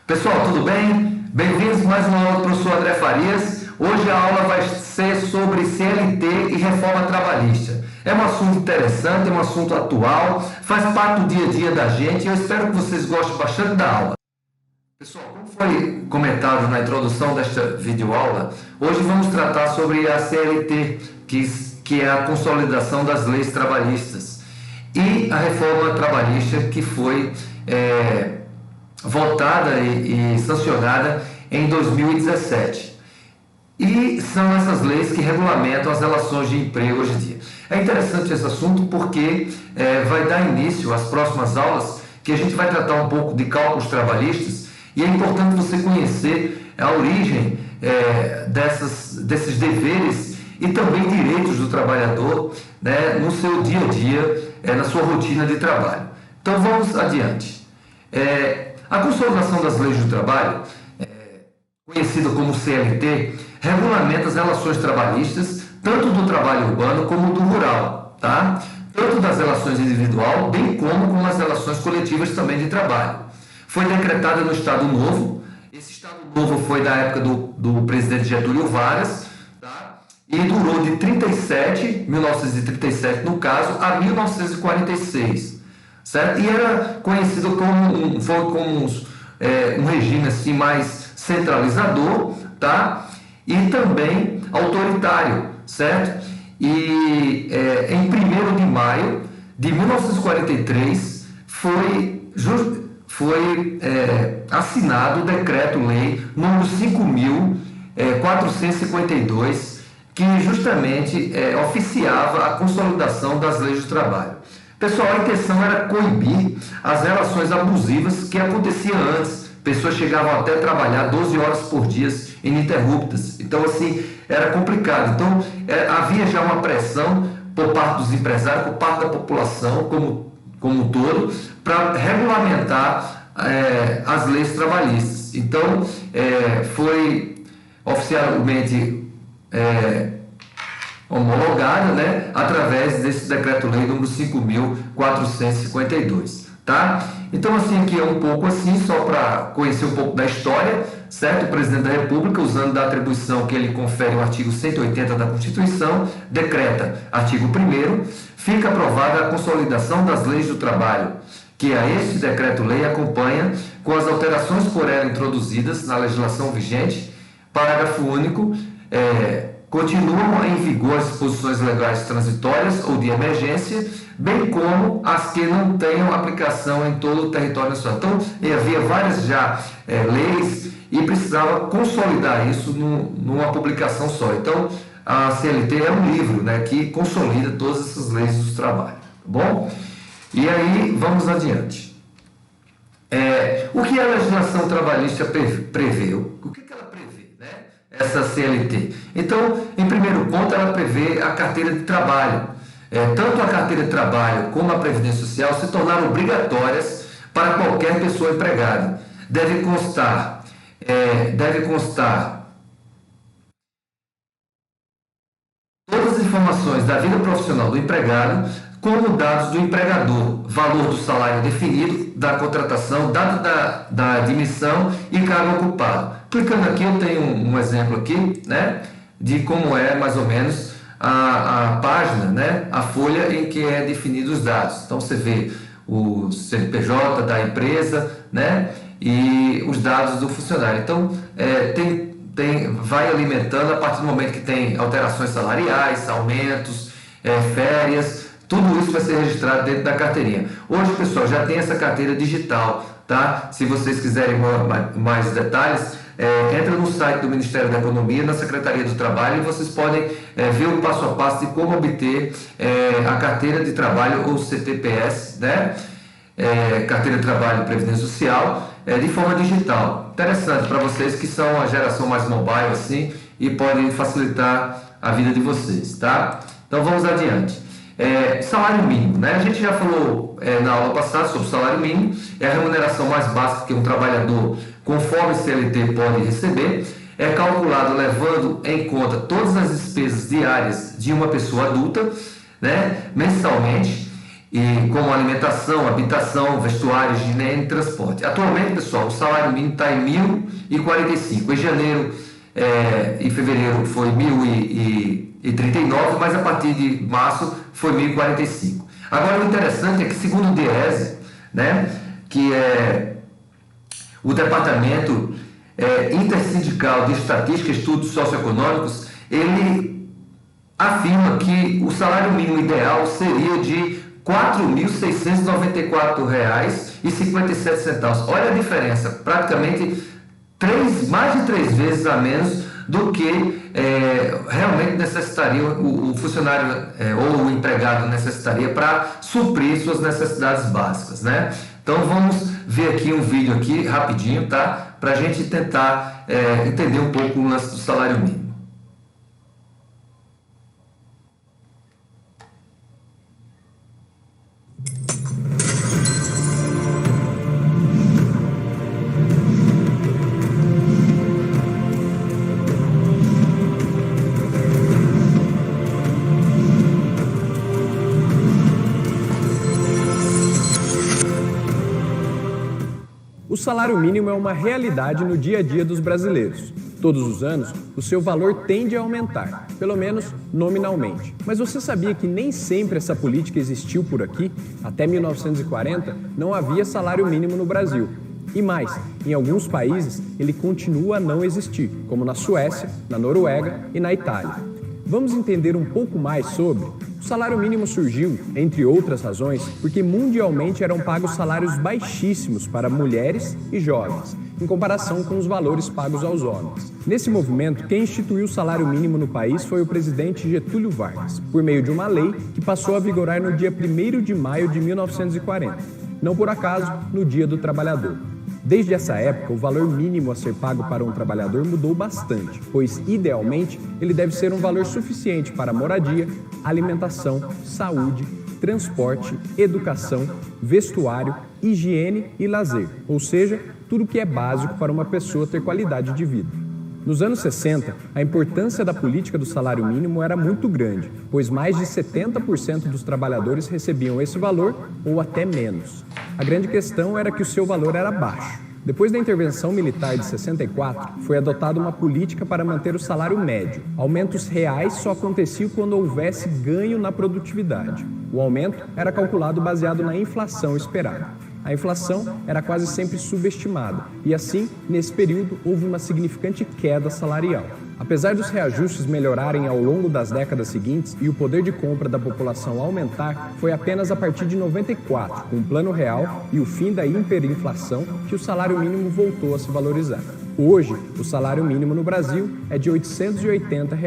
Pessoal, tudo bem? Bem-vindos a mais uma aula do professor André Farias. Hoje a aula vai ser sobre CLT e reforma trabalhista. É um assunto interessante, é um assunto atual, faz parte do dia a dia da gente e eu espero que vocês gostem bastante da aula. Pessoal, como foi comentado na introdução desta videoaula, hoje vamos tratar sobre a CLT, que é a consolidação das leis trabalhistas, e a reforma trabalhista que foi votada e sancionada em 2017. E são essas leis que regulamentam as relações de emprego hoje em dia. É interessante esse assunto porque vai dar início às próximas aulas, que a gente vai tratar um pouco de cálculos trabalhistas, e é importante você conhecer a origem desses deveres e também direitos do trabalhador, né, no seu dia a dia, na sua rotina de trabalho. Então vamos adiante. A consolidação das leis do trabalho, conhecida como CLT, regulamenta as relações trabalhistas, tanto do trabalho urbano como do rural, tá? Tanto das relações individual, bem como com as relações coletivas também de trabalho. Foi decretada no Estado Novo. Esse Estado Novo foi da época do presidente Getúlio Vargas, tá? E durou de 1937 no caso, a 1946. Certo? E era conhecido como um regime assim, mais centralizador, tá? E também autoritário, certo? E em 1º de maio de 1943 foi assinado o Decreto-Lei número 5.452, que justamente oficiava a consolidação das leis do trabalho. Pessoal, a intenção era coibir as relações abusivas que aconteciam antes. Pessoas chegavam até a trabalhar 12 horas por dia ininterruptas. Então, assim, era complicado. Então, havia já uma pressão por parte dos empresários, por parte da população como um todo, para regulamentar as leis trabalhistas. Então, foi oficialmente homologada, né, através desse decreto-lei número 5.452, tá? Então, assim, aqui é um pouco assim, só para conhecer um pouco da história, certo? O presidente da República, usando da atribuição que ele confere o artigo 180 da Constituição, decreta, artigo 1º, fica aprovada a consolidação das leis do trabalho, que a este decreto-lei acompanha com as alterações por ela introduzidas na legislação vigente. Parágrafo único, continuam em vigor as disposições legais transitórias ou de emergência, bem como as que não tenham aplicação em todo o território nacional. Então, havia várias já leis e precisava consolidar isso numa publicação só. Então, a CLT é um livro, né, que consolida todas essas leis do trabalho, tá bom? E aí, vamos adiante. O que a legislação trabalhista prevê? O que ela prevê, né? Essa CLT. Então, em primeiro ponto, ela prevê a carteira de trabalho. Tanto a carteira de trabalho como a Previdência Social se tornaram obrigatórias para qualquer pessoa empregada. Deve constar todas as informações da vida profissional do empregado, como dados do empregador, valor do salário definido, da contratação, data da admissão e cargo ocupado. Clicando aqui, eu tenho um exemplo aqui, né, de como é mais ou menos a página, né, a folha em que é definido os dados. Então você vê o CNPJ da empresa, né, e os dados do funcionário. Então vai alimentando a partir do momento que tem alterações salariais, aumentos, férias. Tudo isso vai ser registrado dentro da carteirinha. Hoje, pessoal, já tem essa carteira digital, tá? Se vocês quiserem mais detalhes, entra no site do Ministério da Economia, na Secretaria do Trabalho, e vocês podem ver o passo a passo de como obter a carteira de trabalho, ou CTPS, né? Carteira de Trabalho e Previdência Social, de forma digital. Interessante para vocês que são a geração mais mobile, assim, e podem facilitar a vida de vocês, tá? Então, vamos adiante. Salário mínimo, né? A gente já falou na aula passada sobre o salário mínimo. É a remuneração mais básica que um trabalhador, conforme CLT, pode receber. É calculado levando em conta todas as despesas diárias de uma pessoa adulta, né, mensalmente, e como alimentação, habitação, vestuário, higiene e transporte. Atualmente, pessoal, o salário mínimo está em 1.045. Em janeiro e fevereiro foi 1.039, mas a partir de março foi 1.045. Agora, o interessante é que, segundo o DIEESE, né, que é o Departamento Intersindical de Estatística e Estudos Socioeconômicos, ele afirma que o salário mínimo ideal seria de R$ 4.694,57. Olha a diferença, praticamente mais de 3 vezes a menos do que realmente necessitaria o funcionário ou o empregado necessitaria para suprir suas necessidades básicas, né? Então vamos ver aqui um vídeo aqui rapidinho, tá? Para a gente tentar entender um pouco o lance do salário mínimo. O salário mínimo é uma realidade no dia a dia dos brasileiros. Todos os anos, o seu valor tende a aumentar, pelo menos nominalmente. Mas você sabia que nem sempre essa política existiu por aqui? Até 1940, não havia salário mínimo no Brasil. E mais, em alguns países, ele continua a não existir, como na Suécia, na Noruega e na Itália. Vamos entender um pouco mais sobre? O salário mínimo surgiu, entre outras razões, porque mundialmente eram pagos salários baixíssimos para mulheres e jovens, em comparação com os valores pagos aos homens. Nesse movimento, quem instituiu o salário mínimo no país foi o presidente Getúlio Vargas, por meio de uma lei que passou a vigorar no dia 1º de maio de 1940, não por acaso, no Dia do Trabalhador. Desde essa época, o valor mínimo a ser pago para um trabalhador mudou bastante, pois, idealmente, ele deve ser um valor suficiente para moradia, alimentação, saúde, transporte, educação, vestuário, higiene e lazer, ou seja, tudo que é básico para uma pessoa ter qualidade de vida. Nos anos 60, a importância da política do salário mínimo era muito grande, pois mais de 70% dos trabalhadores recebiam esse valor ou até menos. A grande questão era que o seu valor era baixo. Depois da intervenção militar de 64, foi adotada uma política para manter o salário médio. Aumentos reais só aconteciam quando houvesse ganho na produtividade. O aumento era calculado baseado na inflação esperada. A inflação era quase sempre subestimada e, assim, nesse período, houve uma significante queda salarial. Apesar dos reajustes melhorarem ao longo das décadas seguintes e o poder de compra da população aumentar, foi apenas a partir de 94, com o Plano Real e o fim da hiperinflação, que o salário mínimo voltou a se valorizar. Hoje, o salário mínimo no Brasil é de R$ 880.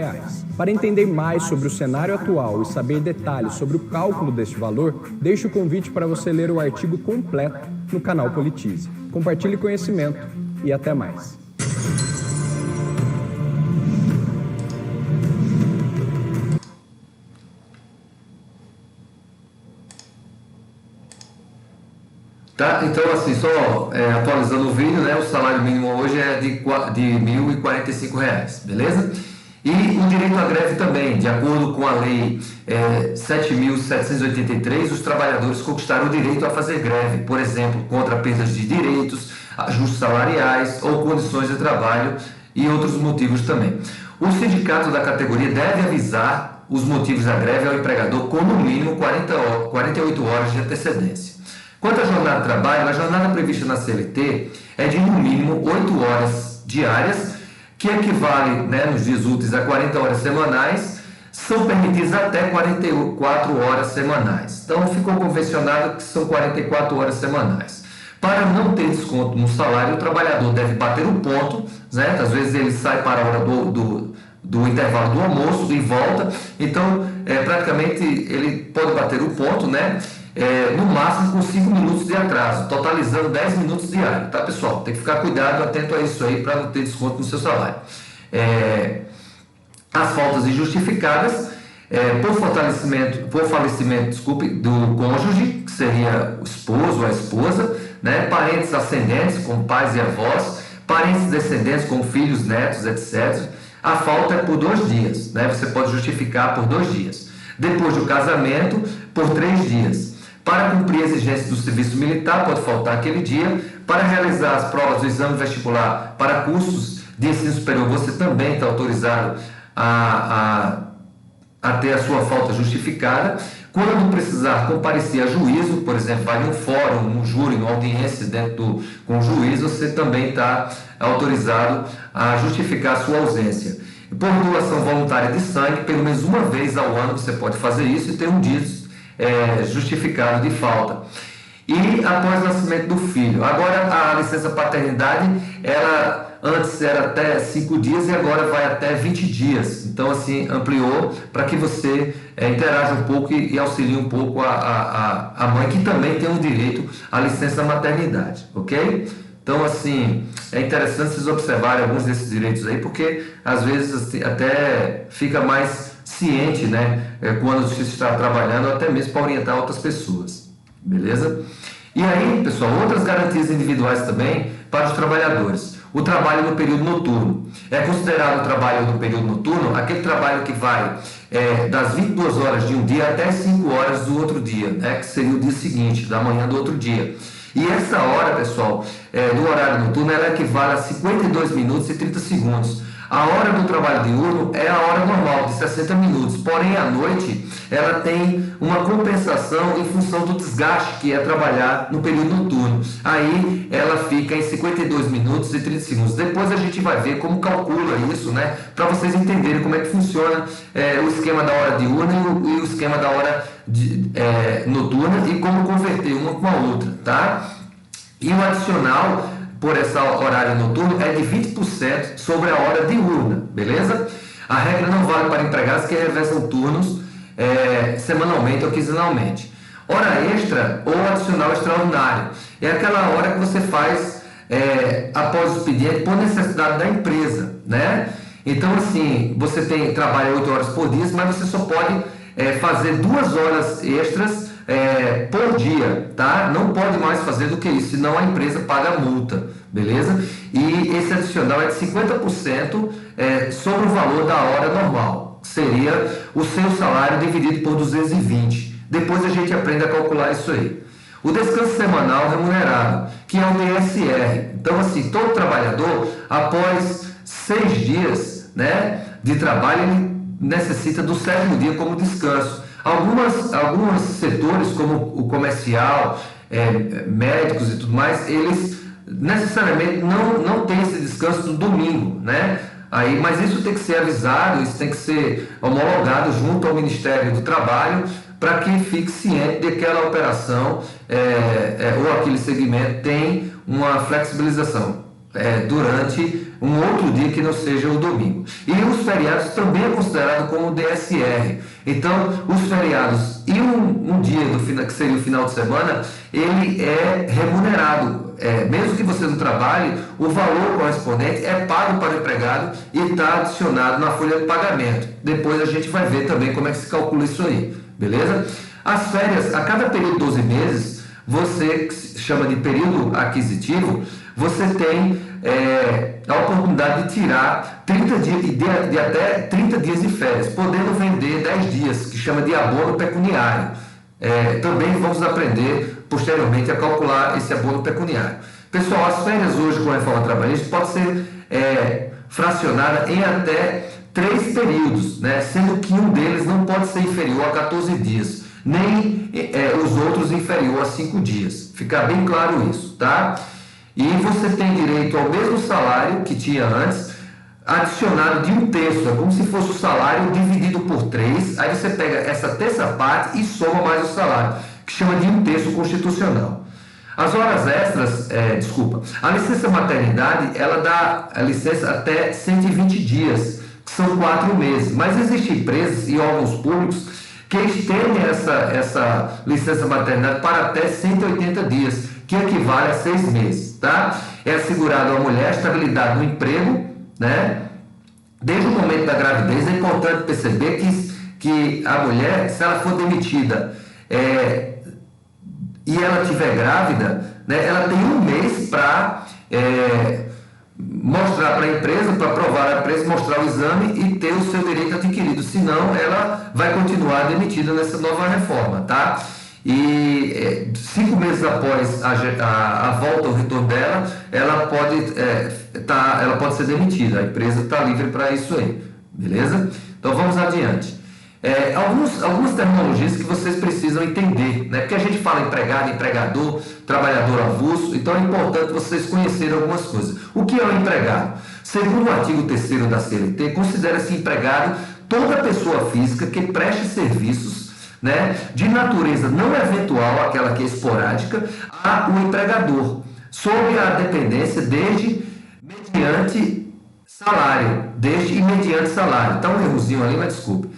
Para entender mais sobre o cenário atual e saber detalhes sobre o cálculo deste valor, deixo o convite para você ler o artigo completo no canal Politize. Compartilhe conhecimento e até mais. Tá? Então, assim, só atualizando o vídeo, né, o salário mínimo hoje é de R$ 1.045, beleza? E o direito à greve também, de acordo com a Lei 7.783, os trabalhadores conquistaram o direito a fazer greve, por exemplo, contra perdas de direitos, ajustes salariais ou condições de trabalho e outros motivos também. O sindicato da categoria deve avisar os motivos da greve ao empregador com no mínimo 48 horas de antecedência. Quanto à jornada de trabalho, a jornada prevista na CLT é de no mínimo 8 horas diárias, que equivale, né, nos dias úteis a 40 horas semanais, são permitidas até 44 horas semanais. Então ficou convencionado que são 44 horas semanais. Para não ter desconto no salário, o trabalhador deve bater o ponto, né? Às vezes ele sai para a hora do intervalo do almoço e volta, então praticamente ele pode bater o ponto, né? No máximo com 5 minutos de atraso, totalizando 10 minutos diários, tá, pessoal? Tem que ficar cuidado, atento a isso aí para não ter desconto no seu salário. As faltas injustificadas por falecimento, do cônjuge, que seria o esposo ou a esposa, né? Parentes ascendentes, como pais e avós, parentes descendentes, como filhos, netos, etc. A falta é por 2 dias, né? Você pode justificar por 2 dias. Depois do casamento, por 3 dias. Para cumprir exigências do serviço militar, pode faltar aquele dia. Para realizar as provas do exame vestibular para cursos de ensino superior, você também está autorizado a ter a sua falta justificada. Quando precisar comparecer a juízo, por exemplo, vai num fórum, num júri, numa audiência com o juiz, você também está autorizado a justificar a sua ausência. Por doação voluntária de sangue, pelo menos uma vez ao ano você pode fazer isso e ter um dia justificado de falta. E após o nascimento do filho. Agora a licença paternidade, ela antes era até 5 dias e agora vai até 20 dias. Então assim, ampliou para que você interaja um pouco e auxilie um pouco a mãe, que também tem o direito à licença maternidade, ok? Então assim, é interessante vocês observarem alguns desses direitos aí, porque às vezes assim, até fica mais ciente, né, quando se está trabalhando, até mesmo para orientar outras pessoas. Beleza? E aí, pessoal, outras garantias individuais também para os trabalhadores. O trabalho no período noturno. É considerado o trabalho no período noturno aquele trabalho que vai das 22 horas de um dia até as 5 horas do outro dia, né, que seria o dia seguinte, da manhã do outro dia. E essa hora, pessoal, do horário noturno, ela equivale a 52 minutos e 30 segundos. A hora do trabalho diurno é a hora normal, de 60 minutos, porém à noite ela tem uma compensação em função do desgaste que é trabalhar no período noturno. Aí ela fica em 52 minutos e 30 segundos. Depois a gente vai ver como calcula isso, né? Para vocês entenderem como é que funciona o esquema da hora diurna e o esquema da hora noturna e como converter uma com a outra, tá? E o adicional por esse horário noturno é de 20% sobre a hora diurna, beleza? A regra não vale para empregados que revezam turnos semanalmente ou quinzenalmente. Hora extra ou adicional extraordinário é aquela hora que você faz após o expediente por necessidade da empresa, né? Então assim, você trabalha 8 horas por dia, mas você só pode fazer 2 horas extras por dia, tá? Não pode mais fazer do que isso, senão a empresa paga a multa, beleza? E esse adicional é de 50% sobre o valor da hora normal, seria o seu salário dividido por 220. Depois a gente aprende a calcular isso aí. O descanso semanal remunerado, que é o DSR. Então assim, todo trabalhador, após 6 dias, né, de trabalho, ele necessita do 7º dia como descanso. Alguns setores, como o comercial, médicos e tudo mais, eles necessariamente não têm esse descanso no domingo, né? Mas isso tem que ser avisado, isso tem que ser homologado junto ao Ministério do Trabalho, para que fique ciente de que aquela operação ou aquele segmento tem uma flexibilização durante um outro dia que não seja o domingo. E os feriados também é considerado como DSR. Então, os feriados e um dia que seria o final de semana, ele é remunerado. Mesmo que você não trabalhe, o valor correspondente é pago para o empregado e está adicionado na folha de pagamento. Depois a gente vai ver também como é que se calcula isso aí, beleza? As férias, a cada período de 12 meses, você chama de período aquisitivo, você tem a oportunidade de tirar 30 dias, de até 30 dias de férias, podendo vender 10 dias, que chama de abono pecuniário. Também vamos aprender posteriormente a calcular esse abono pecuniário. Pessoal, as férias hoje com a reforma trabalhista pode ser fracionada em até 3 períodos, né? Sendo que um deles não pode ser inferior a 14 dias, nem os outros inferior a 5 dias. Fica bem claro isso, tá? E você tem direito ao mesmo salário que tinha antes, adicionado de 1/3, é como se fosse o salário dividido por 3, aí você pega essa terça parte e soma mais o salário, que chama de 1/3 constitucional. As horas extras, a licença maternidade, ela dá a licença até 120 dias, que são 4 meses, mas existem empresas e órgãos públicos que estendem essa licença maternidade para até 180 dias, que equivale a 6 meses, tá? É assegurado à mulher a estabilidade no emprego, né? Desde o momento da gravidez. É importante perceber que a mulher, se ela for demitida e ela estiver grávida, né, ela tem 1 mês para mostrar para a empresa, para provar a empresa, mostrar o exame e ter o seu direito adquirido, senão ela vai continuar demitida nessa nova reforma, tá? e 5 meses após a volta, o retorno dela, ela pode ser demitida. A empresa está livre para isso aí, beleza? Então vamos adiante. Algumas terminologias que vocês precisam entender, né? Porque a gente fala empregado, empregador, trabalhador avulso, então é importante vocês conhecerem algumas coisas. O que é o empregado? Segundo o artigo 3º da CLT, considera-se empregado toda pessoa física que preste serviços, né, de natureza não eventual, aquela que é esporádica, ao empregador, sob a dependência mediante salário. Então, um errozinho ali, mas desculpe.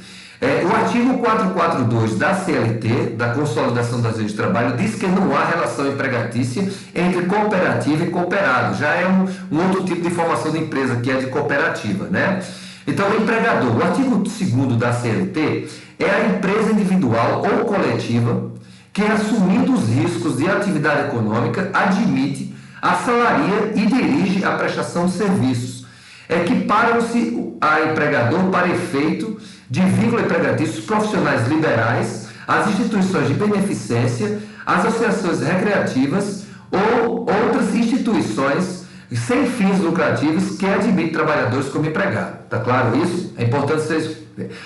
O artigo 442 da CLT, da Consolidação das Leis de Trabalho, diz que não há relação empregatícia entre cooperativa e cooperado. Já é um outro tipo de formação de empresa, que é de cooperativa, né? Então, o empregador, o artigo 2º da CLT, é a empresa individual ou coletiva que, assumindo os riscos de atividade econômica, admite, assalaria e dirige a prestação de serviços. Equiparam-se a empregador para efeito de vínculo empregatício profissionais liberais, as instituições de beneficência, as associações recreativas ou outras instituições sem fins lucrativos que admitem trabalhadores como empregado. Está claro isso? É importante vocês...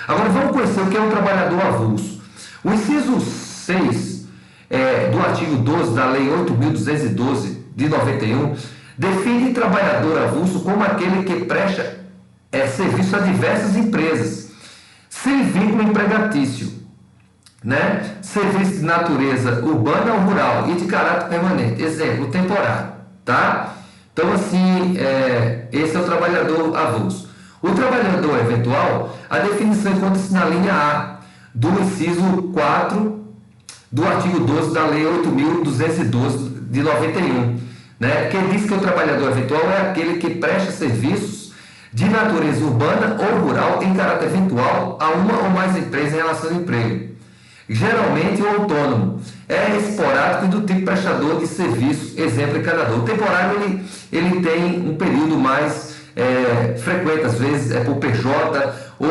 Agora vamos conhecer o que é um trabalhador avulso. O inciso 6 do artigo 12 da Lei 8.212 de 91 define trabalhador avulso como aquele que presta serviço a diversas empresas, sem vínculo empregatício, né? Serviço de natureza urbana ou rural e de caráter permanente. Exemplo, temporário, tá? Então, assim, esse é o trabalhador avulso. O trabalhador eventual, a definição encontra-se na linha A do inciso 4 do artigo 12 da Lei 8.212 de 91, né? Que diz que o trabalhador eventual é aquele que presta serviços de natureza urbana ou rural em caráter eventual a uma ou mais empresas em relação ao emprego. Geralmente o autônomo é esporádico e do tipo prestador de serviço, exemplo, encanador. O temporário ele tem um período mais frequente, às vezes é por PJ ou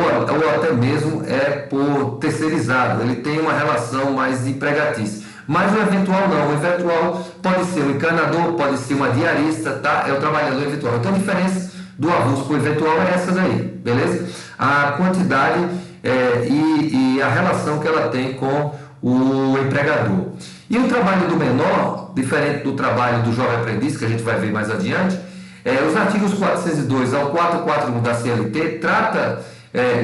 até mesmo é por terceirizado. Ele tem uma relação mais empregatícia. Mas o eventual não. O eventual pode ser um encanador, pode ser uma diarista, tá? É o trabalhador eventual. Então a diferença do avulso para o eventual é essa daí, beleza? A quantidade e a relação que ela tem com o empregador. E o trabalho do menor, diferente do trabalho do jovem aprendiz, que a gente vai ver mais adiante, os artigos 402 ao 441 da CLT trata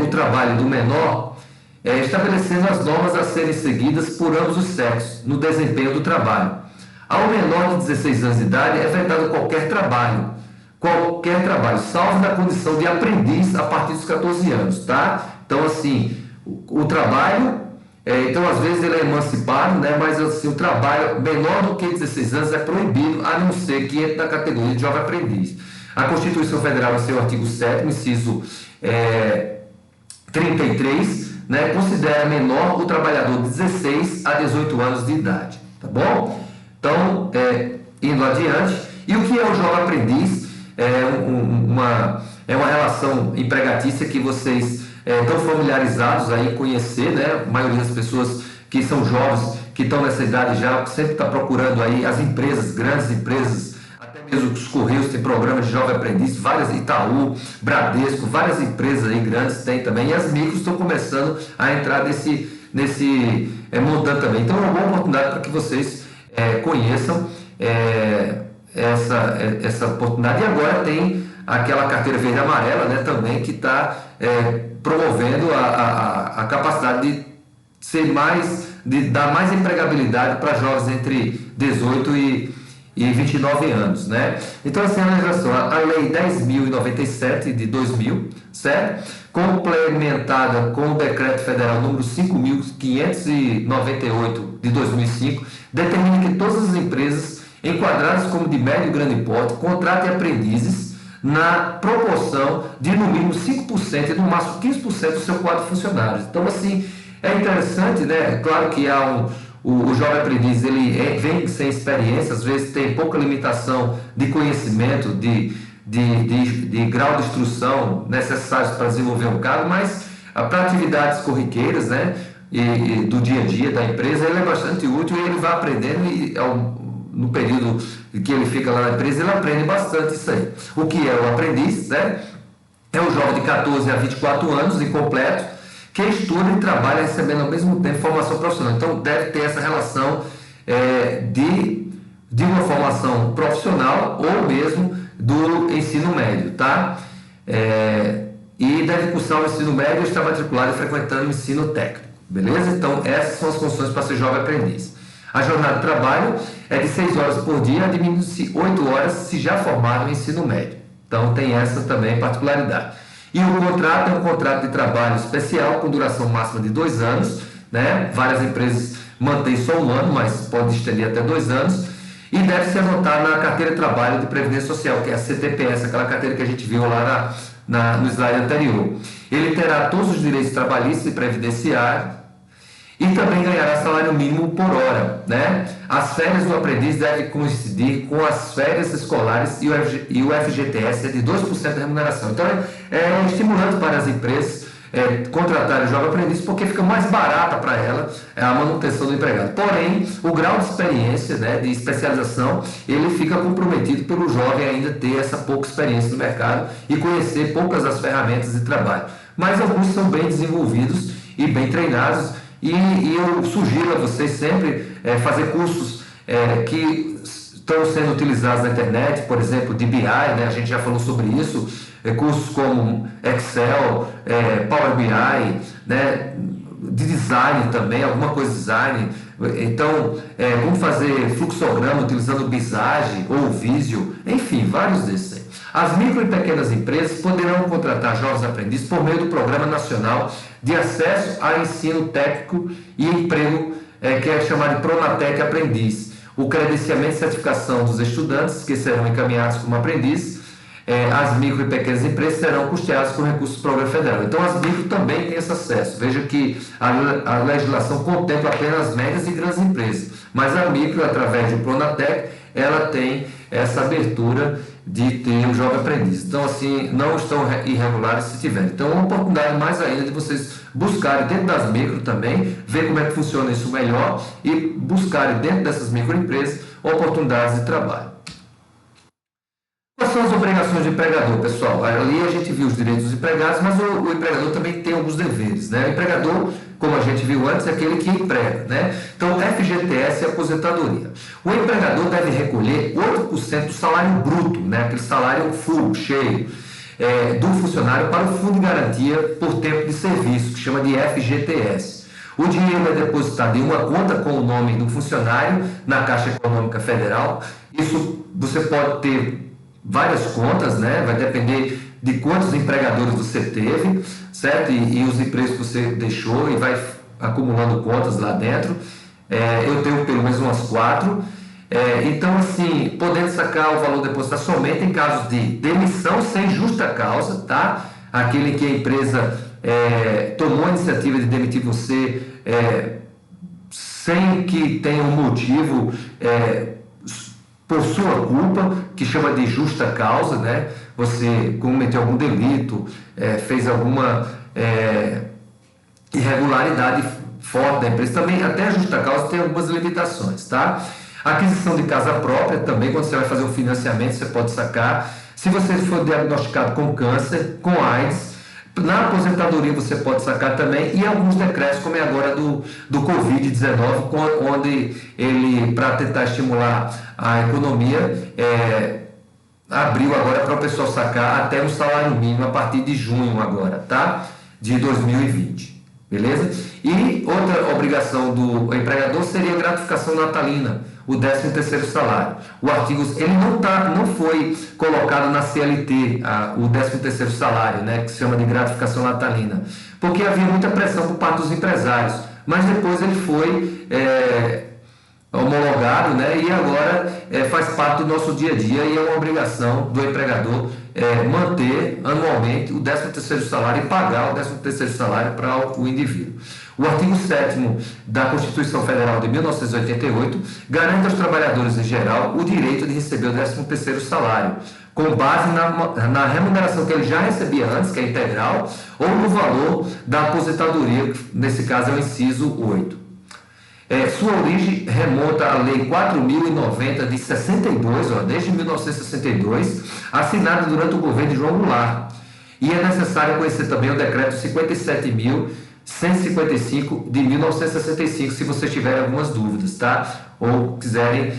o trabalho do menor, estabelecendo as normas a serem seguidas por ambos os sexos no desempenho do trabalho. Ao menor de 16 anos de idade é vedado qualquer trabalho, salvo na condição de aprendiz a partir dos 14 anos, tá? Então, assim, o trabalho, então às vezes ele é emancipado, né? Mas assim, o trabalho menor do que 16 anos é proibido, a não ser que entre na categoria de jovem aprendiz. A Constituição Federal, em seu artigo 7º, inciso 33, né, considera menor o trabalhador de 16 a 18 anos de idade, tá bom? Então, indo adiante, e o que é o jovem aprendiz? É uma relação empregatícia que vocês estão familiarizados aí em conhecer, né? A maioria das pessoas que são jovens, que estão nessa idade já, sempre está procurando aí as empresas, grandes empresas, até mesmo os Correios têm programas de jovem aprendiz, várias, Itaú, Bradesco, várias empresas aí grandes têm também, e as micros estão começando a entrar nesse montante também. Então é uma boa oportunidade para que vocês conheçam essa oportunidade. E agora tem aquela carteira verde e amarela, né, também, que está promovendo a capacidade de dar mais empregabilidade para jovens entre 18 e 29 anos, né? Então, assim, a Lei 10.097 de 2000, certo? Complementada com o Decreto Federal número 5.598 de 2005, determina que todas as empresas enquadradas como de médio e grande porte contratem aprendizes na proporção de no mínimo 5% e no máximo 15% do seu quadro de funcionários. Então, assim, é interessante, né? Claro que o jovem aprendiz, ele vem sem experiência, às vezes tem pouca limitação de conhecimento, de grau de instrução necessários para desenvolver um cargo, mas para atividades corriqueiras, né? do dia a dia da empresa, ele é bastante útil e ele vai aprendendo e no período que ele fica lá na empresa, ele aprende bastante isso aí. O que é o aprendiz, né? É um jovem de 14 a 24 anos, incompleto, que estuda e trabalha recebendo ao mesmo tempo formação profissional. Então, deve ter essa relação de uma formação profissional ou mesmo do ensino médio, tá? E deve cursar o ensino médio e estar matriculado e frequentando o ensino técnico, beleza? Então, essas são as condições para ser jovem aprendiz. A jornada de trabalho é de 6 horas por dia, diminuindo-se 8 horas se já formado no ensino médio. Então, tem essa também particularidade. E o contrato é um contrato de trabalho especial com duração máxima de 2 anos, né? Várias empresas mantêm só 1 ano, mas pode estender até 2 anos. E deve se anotar na carteira de trabalho de Previdência Social, que é a CTPS, aquela carteira que a gente viu lá no slide anterior. Ele terá todos os direitos trabalhistas e previdenciários e também ganhará salário mínimo por hora, né? As férias do aprendiz devem coincidir com as férias escolares e o FGTS é de 2% da remuneração. Então, é estimulante para as empresas contratarem o jovem aprendiz porque fica mais barata para ela a manutenção do empregado. Porém, o grau de experiência, né, de especialização, ele fica comprometido pelo jovem ainda ter essa pouca experiência no mercado e conhecer poucas das ferramentas de trabalho. Mas alguns são bem desenvolvidos e bem treinados. E eu sugiro a vocês sempre fazer cursos que estão sendo utilizados na internet, por exemplo, de BI, né? A gente já falou sobre isso, cursos como Excel, Power BI, né? De design também, alguma coisa de design. Então, como fazer fluxograma utilizando Visage ou Visio, enfim, vários desses aí. As micro e pequenas empresas poderão contratar jovens aprendizes por meio do Programa Nacional de Acesso ao Ensino Técnico e Emprego, que é chamado de Pronatec Aprendiz. O credenciamento e certificação dos estudantes que serão encaminhados como aprendizes, as micro e pequenas empresas serão custeadas com recursos do Programa Federal. Então, as micro também têm esse acesso. Veja que a legislação contempla apenas as médias e grandes empresas, mas a micro, através do Pronatec, ela tem essa abertura de ter um jovem aprendiz. Então, assim, não estão irregulares se tiverem. Então, é uma oportunidade mais ainda de vocês buscarem dentro das micro também, ver como é que funciona isso melhor e buscarem dentro dessas microempresas oportunidades de trabalho. Quais são as obrigações do empregador, pessoal? Ali a gente viu os direitos dos empregados, mas o empregador também tem alguns deveres, né? O empregador, como a gente viu antes, é aquele que emprega, né? Então, FGTS é aposentadoria. O empregador deve recolher 8% do salário bruto, né? Aquele salário full, cheio, do funcionário para o Fundo de Garantia por Tempo de Serviço, que chama de FGTS. O dinheiro é depositado em uma conta com o nome do funcionário na Caixa Econômica Federal. Isso você pode ter várias contas, né? Vai depender de quantos empregadores você teve, certo? E os empregos que você deixou e vai acumulando contas lá dentro. Eu tenho pelo menos umas 4. Então, assim, podendo sacar o valor depositado somente em casos de demissão sem justa causa, tá? Aquele que a empresa tomou a iniciativa de demitir você sem que tenha um motivo por sua culpa, que chama de justa causa, né? Você cometeu algum delito, fez alguma irregularidade forte da empresa. Também, até a justa causa tem algumas limitações, tá? Aquisição de casa própria também, quando você vai fazer um financiamento, você pode sacar. Se você for diagnosticado com câncer, com AIDS, na aposentadoria você pode sacar também, e alguns decretos, como é agora do Covid-19, onde ele, para tentar estimular a economia, abriu agora para o pessoal sacar até um salário mínimo a partir de junho agora, tá? De 2020. Beleza? E outra obrigação do empregador seria a gratificação natalina, o 13º salário. O artigo, ele não foi colocado na CLT, o 13º salário, né, que se chama de gratificação natalina, porque havia muita pressão por parte dos empresários, mas depois ele foi homologado, né, e agora faz parte do nosso dia a dia e é uma obrigação do empregador manter anualmente o 13º salário e pagar o 13º salário para o indivíduo. O artigo 7º da Constituição Federal de 1988 garante aos trabalhadores em geral o direito de receber o 13º salário, com base na remuneração que ele já recebia antes, que é integral, ou no valor da aposentadoria, que nesse caso é o inciso 8. Sua origem remonta à Lei 4.090 de 62, desde 1962, assinada durante o governo de João Goulart. E é necessário conhecer também o decreto 57.155 de 1965, se vocês tiverem algumas dúvidas, tá? Ou quiserem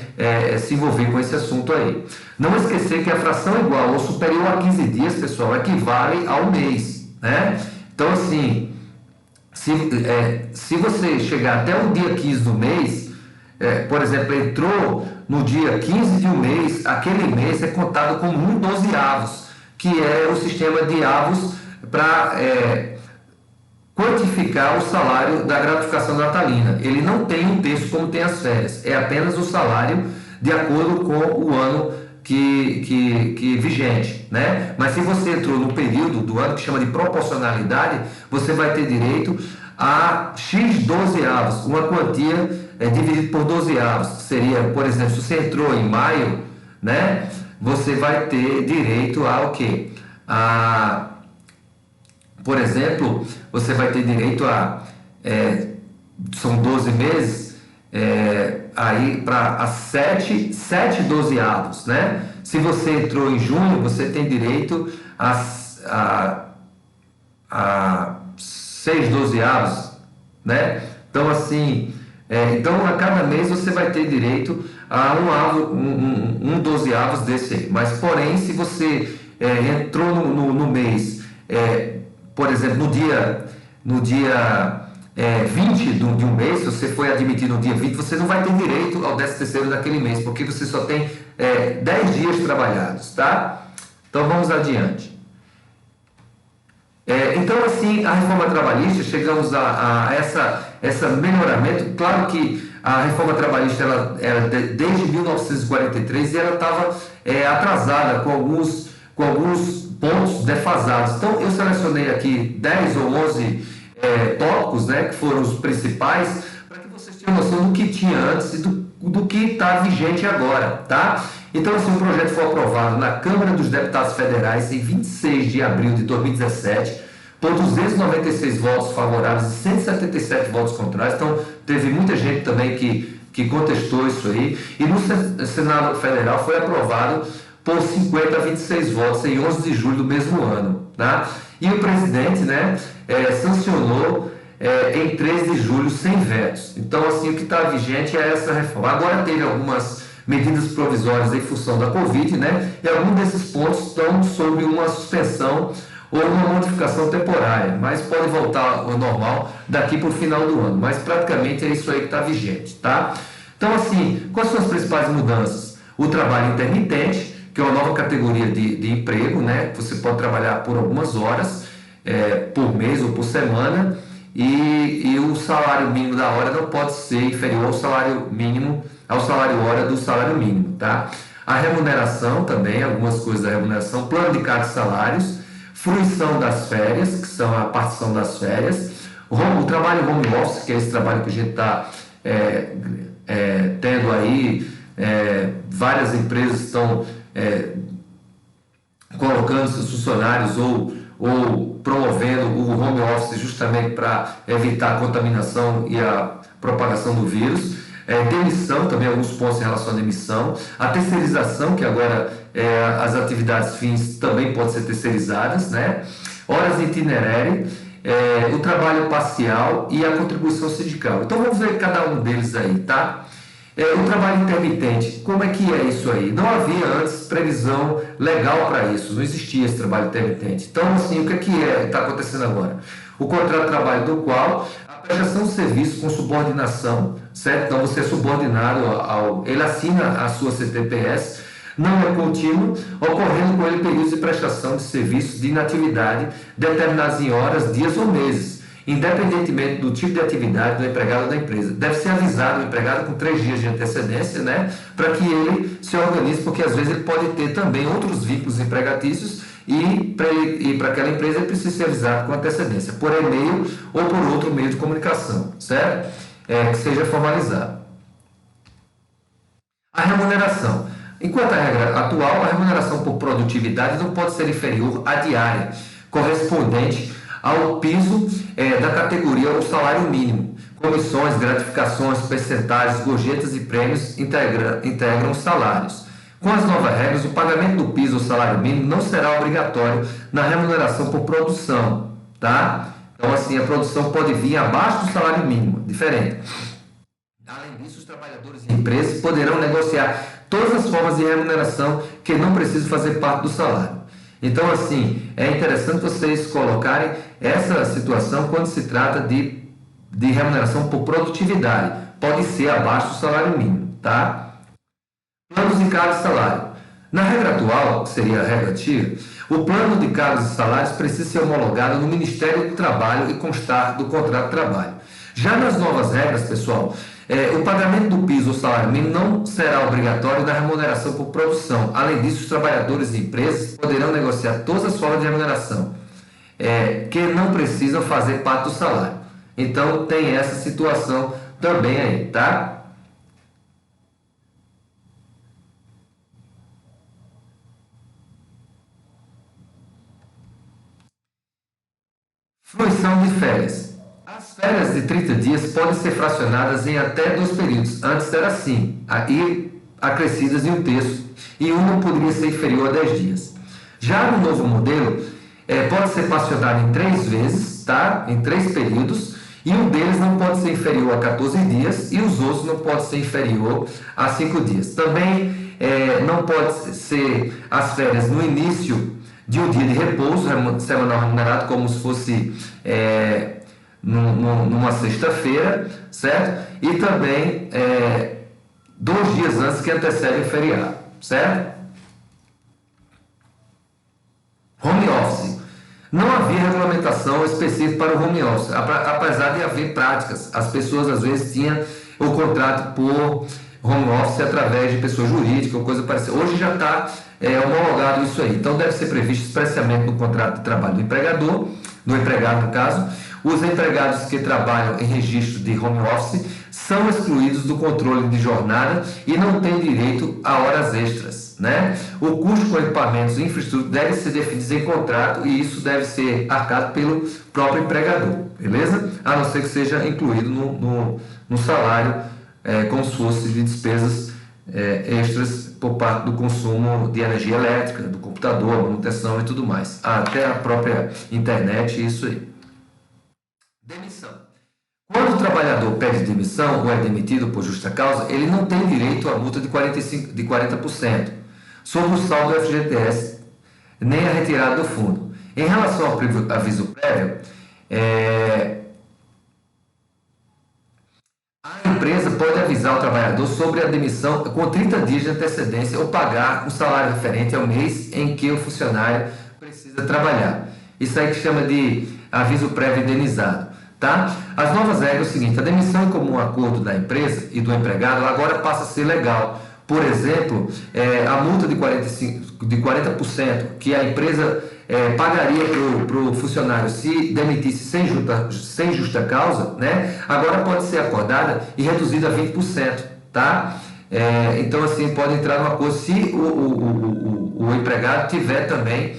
se envolver com esse assunto aí. Não esquecer que a fração igual ou superior a 15 dias, pessoal, equivale ao mês, né? Então, assim, se você chegar até o dia 15 do mês, por exemplo, entrou no dia 15 de um mês, aquele mês é contado como 1/12avos, que é o sistema de avos para quantificar o salário da gratificação natalina. Ele não tem um terço como tem as férias, é apenas o salário de acordo com o ano que vigente, né? Mas se você entrou no período do ano que chama de proporcionalidade, você vai ter direito a X 12avos, uma quantia dividida por 12avos. Seria, por exemplo, se você entrou em maio, né? Você vai ter direito a o quê? Por exemplo, você vai ter direito são 12 meses, aí para 7 12avos, né? Se você entrou em junho, você tem direito a 6 12avos, né? Então, assim, então a cada mês você vai ter direito a um 12avos desse aí. Mas, porém, se você entrou no mês, por exemplo, no dia 20 de um mês, se você foi admitido no dia 20, você não vai ter direito ao 13º daquele mês, porque você só tem 10 dias trabalhados, tá? Então vamos adiante. Então, assim, a reforma trabalhista, chegamos a essa melhoramento. Claro que a reforma trabalhista ela desde 1943 e ela estava atrasada com alguns pontos defasados. Então, eu selecionei aqui 10 ou 11 tópicos, né, que foram os principais, para que vocês tenham noção do que tinha antes e do que está vigente agora, tá? Então, assim, o projeto foi aprovado na Câmara dos Deputados Federais em 26 de abril de 2017, por 296 votos favoráveis e 177 votos contrários. Então, teve muita gente também que contestou isso aí. E no Senado Federal foi aprovado por 50 a 26 votos em 11 de julho do mesmo ano, tá? E o presidente, né, sancionou em 13 de julho sem vetos. Então, assim, o que está vigente é essa reforma. Agora teve algumas medidas provisórias em função da Covid, né, e alguns desses pontos estão sob uma suspensão ou uma modificação temporária, mas pode voltar ao normal daqui para o final do ano. Mas praticamente é isso aí que está vigente, tá? Então, assim, quais são as principais mudanças? O trabalho intermitente, que é uma nova categoria de emprego, né? Você pode trabalhar por algumas horas, por mês ou por semana, e o salário mínimo da hora não pode ser inferior ao salário hora do salário mínimo, tá? A remuneração também, algumas coisas da remuneração, plano de cargos e salários, fruição das férias, que são a partição das férias, o trabalho home office, que é esse trabalho que a gente está tendo aí, várias empresas estão colocando seus funcionários ou promovendo o home office justamente para evitar a contaminação e a propagação do vírus. Demissão, também alguns pontos em relação à demissão. A terceirização, que agora as atividades fins também podem ser terceirizadas, né? Horas de itinerário, o trabalho parcial e a contribuição sindical. Então vamos ver cada um deles aí, tá? O trabalho intermitente, como é que é isso aí? Não havia antes previsão legal para isso, não existia esse trabalho intermitente. Então, assim, o que está acontecendo agora? O contrato de trabalho do qual a prestação de serviço com subordinação, certo? Então, você é subordinado ele assina a sua CTPS, não é contínuo, ocorrendo com ele períodos de prestação de serviços de inatividade determinados em horas, dias ou meses, independentemente do tipo de atividade do empregado ou da empresa. Deve ser avisado o empregado com 3 dias de antecedência, né, para que ele se organize, porque às vezes ele pode ter também outros vínculos empregatícios e para aquela empresa ele precisa ser avisado com antecedência, por e-mail ou por outro meio de comunicação, certo? Que seja formalizado. A remuneração. Enquanto a regra atual, a remuneração por produtividade não pode ser inferior à diária, correspondente ao piso da categoria ou salário mínimo. Comissões, gratificações, percentagens, gorjetas e prêmios integram os salários. Com as novas regras, o pagamento do piso ou salário mínimo não será obrigatório na remuneração por produção, tá? Então, assim, a produção pode vir abaixo do salário mínimo, diferente. Além disso, os trabalhadores e empresas poderão negociar todas as formas de remuneração que não precisam fazer parte do salário. Então, assim, é interessante vocês colocarem essa situação quando se trata de remuneração por produtividade. Pode ser abaixo do salário mínimo, tá? Planos de cargos e salário. Na regra atual, que seria a regra antiga, o plano de cargos e salários precisa ser homologado no Ministério do Trabalho e constar do contrato de trabalho. Já nas novas regras, pessoal, o pagamento do piso ou salário mínimo não será obrigatório na remuneração por produção. Além disso, os trabalhadores e empresas poderão negociar todas as formas de remuneração que não precisam fazer parte do salário. Então, tem essa situação também aí, tá? Fruição de férias. As férias de 30 dias podem ser fracionadas em até 2 períodos. Antes era assim, aí acrescidas em 1/3, e um não poderia ser inferior a 10 dias. Já no novo modelo, pode ser fracionado em 3 vezes, tá? Em 3 períodos, e um deles não pode ser inferior a 14 dias e os outros não pode ser inferior a 5 dias. Também não pode ser as férias no início de um dia de repouso semanal remunerado, como se fosse numa sexta-feira, certo? E também 2 dias antes que antecede o feriado, certo? Home office. Não havia regulamentação específica para o home office, apesar de haver práticas. As pessoas às vezes tinham o contrato por home office através de pessoa jurídica ou coisa parecida. Hoje já está homologado isso aí. Então deve ser previsto expressamente no contrato de trabalho do empregador, do empregado no caso. Os empregados que trabalham em registro de home office são excluídos do controle de jornada e não têm direito a horas extras, né? O custo com equipamentos e infraestrutura deve ser definido em contrato e isso deve ser arcado pelo próprio empregador, beleza? A não ser que seja incluído no salário, como se fosse de despesas extras por parte do consumo de energia elétrica, do computador, manutenção e tudo mais. Até a própria internet, isso aí. Demissão. Quando o trabalhador pede demissão ou é demitido por justa causa, ele não tem direito à multa de 40% sobre o saldo do FGTS, nem a retirada do fundo. Em relação ao aviso prévio, a empresa pode avisar o trabalhador sobre a demissão com 30 dias de antecedência ou pagar um salário referente ao mês em que o funcionário precisa trabalhar. Isso aí que chama de aviso prévio indenizado, tá? As novas regras é o seguinte: a demissão em comum acordo da empresa e do empregado agora passa a ser legal. Por exemplo, a multa de 40% que a empresa pagaria para o funcionário se demitisse sem justa causa, né? Agora pode ser acordada e reduzida a 20%, tá? Então, assim, pode entrar no acordo se o empregado tiver também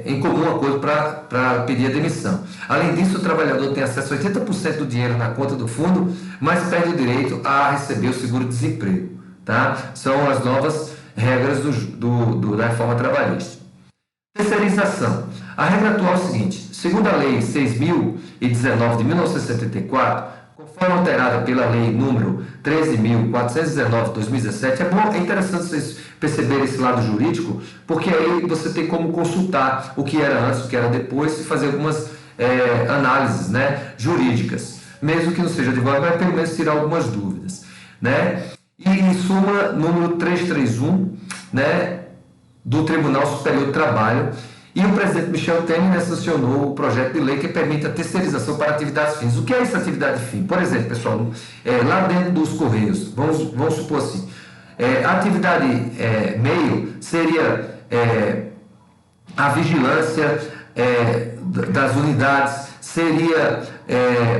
em comum acordo para pedir a demissão. Além disso, o trabalhador tem acesso a 80% do dinheiro na conta do fundo, mas perde o direito a receber o seguro-desemprego, tá? São as novas regras da reforma trabalhista. Terceirização. A regra atual é o seguinte: segundo a Lei 6.019 de 1974, conforme alterada pela Lei número 13.419 de 2017, é interessante vocês perceberem esse lado jurídico, porque aí você tem como consultar o que era antes, o que era depois, e fazer algumas análises, né, jurídicas, mesmo que não seja advogado, mas pelo menos tirar algumas dúvidas, né? E em suma, número 331, né, do Tribunal Superior do Trabalho, e o presidente Michel Temer sancionou o projeto de lei que permite a terceirização para atividades fins. O que é essa atividade fim? Por exemplo, pessoal, lá dentro dos Correios, vamos supor assim, a atividade meio seria a vigilância das unidades, seria,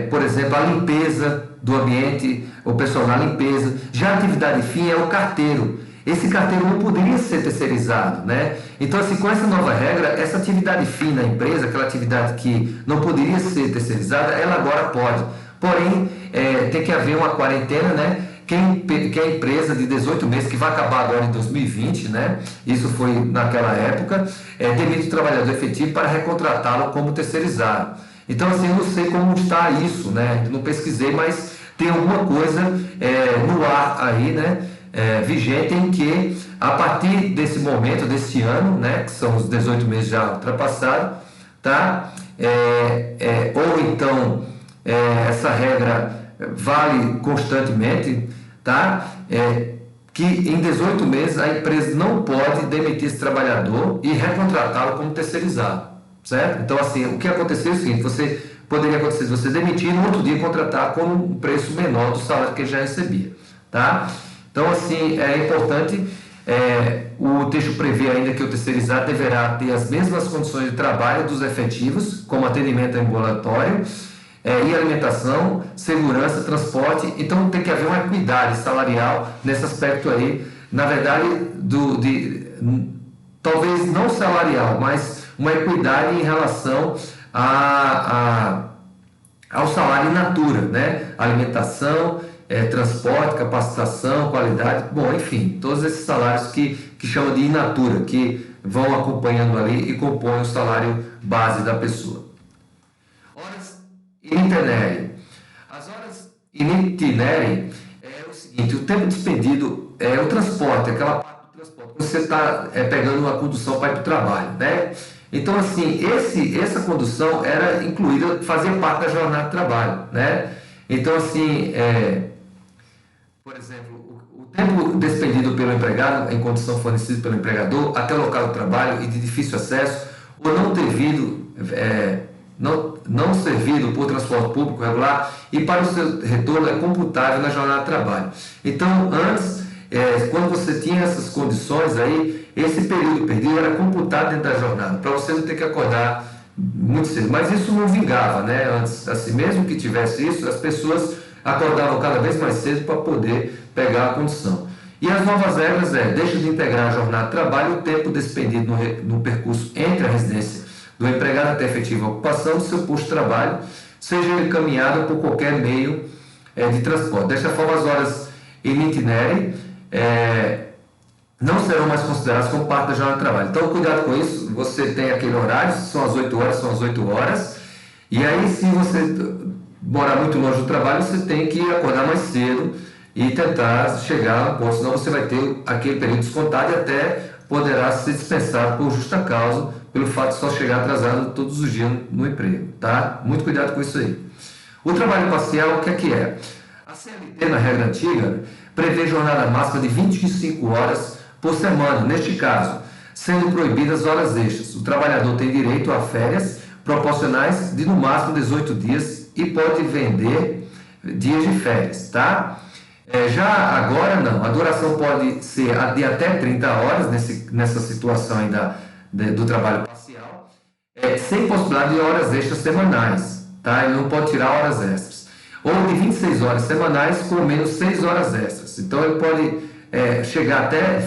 por exemplo, a limpeza do ambiente, o pessoal na limpeza. Já a atividade fim é o carteiro. esse carteiro não poderia ser terceirizado, né? Então, assim, com essa nova regra, essa atividade fim na empresa, aquela atividade que não poderia ser terceirizada, ela agora pode. Porém, tem que haver uma quarentena, né? Que a empresa de 18 meses, que vai acabar agora em 2020, né? Isso foi naquela época, demite o trabalhador efetivo para recontratá-lo como terceirizado. Então, assim, eu não sei como está isso, né? Não pesquisei, mas tem alguma coisa no ar aí, né? Vigente, em que a partir desse momento, desse ano, né? Que são os 18 meses já ultrapassados, tá? Ou então essa regra vale constantemente, tá? Que em 18 meses a empresa não pode demitir esse trabalhador e recontratá-lo como terceirizado, certo? Então, assim, o que aconteceu é o seguinte: poderia acontecer você demitir e no outro dia contratar com um preço menor do salário que ele já recebia, tá? Então, assim, é importante, o texto prevê ainda que o terceirizado deverá ter as mesmas condições de trabalho dos efetivos, como atendimento ambulatório, e alimentação, segurança, transporte. Então tem que haver uma equidade salarial nesse aspecto aí, na verdade, talvez não salarial, mas uma equidade em relação ao salário in natura, né? Alimentação, transporte, capacitação, qualidade, bom, enfim, todos esses salários que chamam de in natura, que vão acompanhando ali e compõem o salário base da pessoa. Horas in itinere. As horas in itinere é o seguinte: o tempo despendido é o transporte, aquela parte do transporte. Você está pegando uma condução para ir para o trabalho, né? Então, assim, essa condução era incluída, fazia parte da jornada de trabalho, né? Então, assim, por exemplo, o tempo despendido pelo empregado em condução fornecida pelo empregador até o local de trabalho e de difícil acesso, ou não servido por transporte público regular e para o seu retorno é computável na jornada de trabalho. Então, antes, quando você tinha essas condições aí, esse período perdido era computado dentro da jornada, para você não ter que acordar muito cedo. Mas isso não vingava, né? Antes, assim, mesmo que tivesse isso, as pessoas acordavam cada vez mais cedo para poder pegar a condição. E as novas regras deixa de integrar a jornada de trabalho o tempo despendido no percurso entre a residência do empregado até a efetiva ocupação do seu posto de trabalho, seja ele caminhado por qualquer meio de transporte. Desta forma, as horas in itinere não serão mais consideradas como parte da jornada de trabalho. Então, cuidado com isso. Você tem aquele horário, se são as 8 horas, são as 8 horas. E aí, se você morar muito longe do trabalho, você tem que acordar mais cedo e tentar chegar ao posto, senão você vai ter aquele período descontado e até poderá ser dispensado por justa causa, pelo fato de só chegar atrasado todos os dias no emprego, tá? Muito cuidado com isso aí. O trabalho parcial, o que é? A CLT, na regra antiga, prevê jornada máxima de 25 horas por semana. Neste caso, sendo proibidas horas extras. O trabalhador tem direito a férias proporcionais de no máximo 18 dias e pode vender dias de férias, tá? Já agora não, a duração pode ser de até 30 horas nessa situação ainda do trabalho parcial, sem possibilidade de horas extras semanais, tá? Ele não pode tirar horas extras. Ou de 26 horas semanais com menos 6 horas extras. Então ele pode chegar até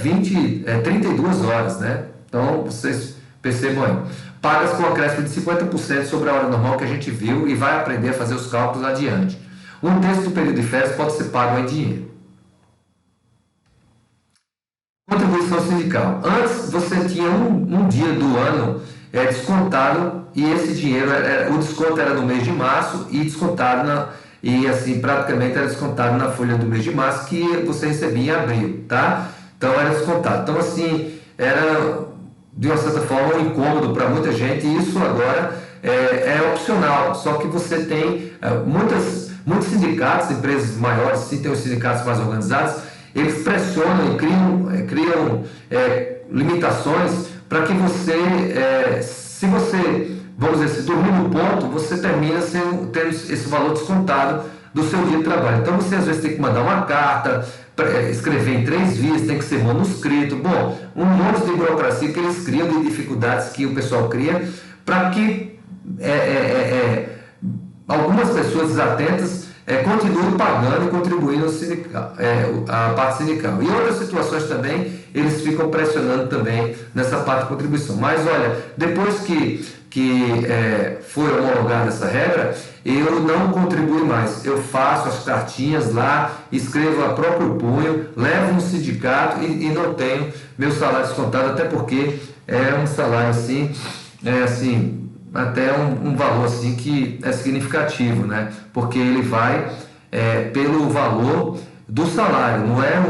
32 horas, né? Então vocês percebam aí. Pagas com acréscimo de 50% sobre a hora normal que a gente viu e vai aprender a fazer os cálculos adiante. Um terço do período de férias pode ser pago em dinheiro. Contribuição sindical. Antes você tinha um dia do ano descontado e esse dinheiro, o desconto era no mês de março e descontado praticamente era descontado na folha do mês de março que você recebia em abril, tá? Então era descontado. Então assim, era de uma certa forma um incômodo para muita gente e isso agora é opcional, só que você tem muitos sindicatos, empresas maiores, se tem os sindicatos mais organizados, eles pressionam e criam limitações para que você, se você, vamos dizer, se dormir no ponto, você termina tendo esse valor descontado do seu dia de trabalho. Então você às vezes tem que mandar uma carta, escrever em 3 vias, tem que ser manuscrito, bom, um monte de burocracia que eles criam, de dificuldades que o pessoal cria, para que algumas pessoas desatentas continue pagando e contribuindo a parte sindical. E outras situações também, eles ficam pressionando também nessa parte de contribuição. Mas olha, depois que foi homologada essa regra, eu não contribuo mais. Eu faço as cartinhas lá, escrevo a próprio punho, levo no sindicato e não tenho meu salário descontado, até porque é um salário assim, até um valor assim que é significativo, né? Porque ele vai pelo valor do salário, não é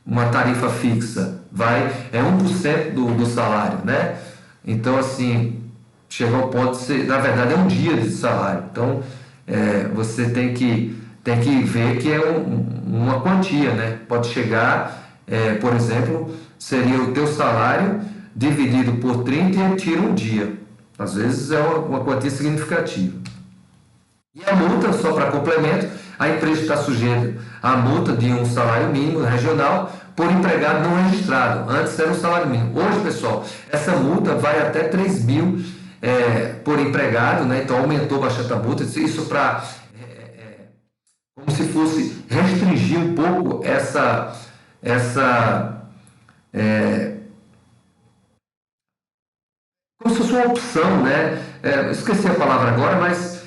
uma tarifa fixa, é 1% do salário, né? Então, assim, chega ao ponto de ser, na verdade, é um dia de salário. Então, você tem que ver que é uma quantia, né? Pode chegar, por exemplo, seria o teu salário dividido por 30 e tira um dia. Às vezes é uma quantia significativa. E a multa, só para complemento, a empresa está sujeita à multa de um salário mínimo regional por empregado não registrado. Antes era um salário mínimo. Hoje, pessoal, essa multa vai até 3 mil por empregado, né? Então aumentou bastante a multa. Isso para como se fosse restringir um pouco como se fosse uma opção, né? Esqueci a palavra agora, mas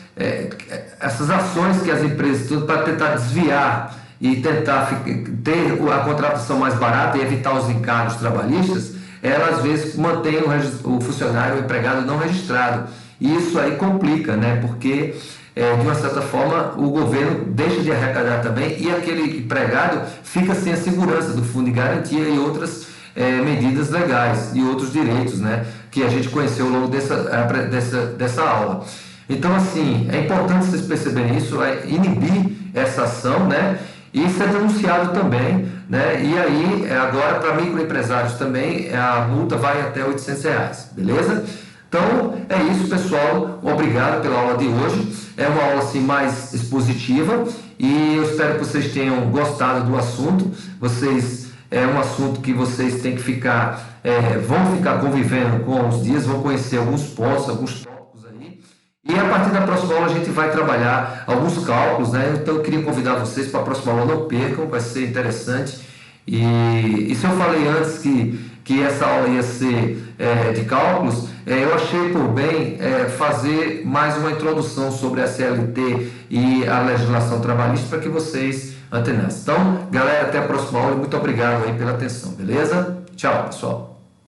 essas ações que as empresas tudo para tentar desviar e tentar ter a contratação mais barata e evitar os encargos trabalhistas, ela às vezes mantém o funcionário, o empregado não registrado. E isso aí complica, né? Porque de uma certa forma o governo deixa de arrecadar também e aquele empregado fica sem a segurança do fundo de garantia e outras medidas legais e outros direitos, né? Que a gente conheceu ao longo dessa aula. Então, assim, é importante vocês perceberem isso, inibir essa ação, né? E ser denunciado também, né? E aí, agora, para microempresários também, a multa vai até R$800, beleza? Então, é isso, pessoal. Obrigado pela aula de hoje. É uma aula, assim, mais expositiva e eu espero que vocês tenham gostado do assunto. É um assunto que vocês têm que vão ficar convivendo com os dias, vão conhecer alguns pontos, alguns tópicos aí. E a partir da próxima aula a gente vai trabalhar alguns cálculos, né? Então eu queria convidar vocês para a próxima aula, não percam, vai ser interessante. E se eu falei antes que essa aula ia ser de cálculos, eu achei por bem fazer mais uma introdução sobre a CLT e a legislação trabalhista para que vocês antenassem. Então, galera, até a próxima aula e muito obrigado aí pela atenção, beleza? Tchau, pessoal.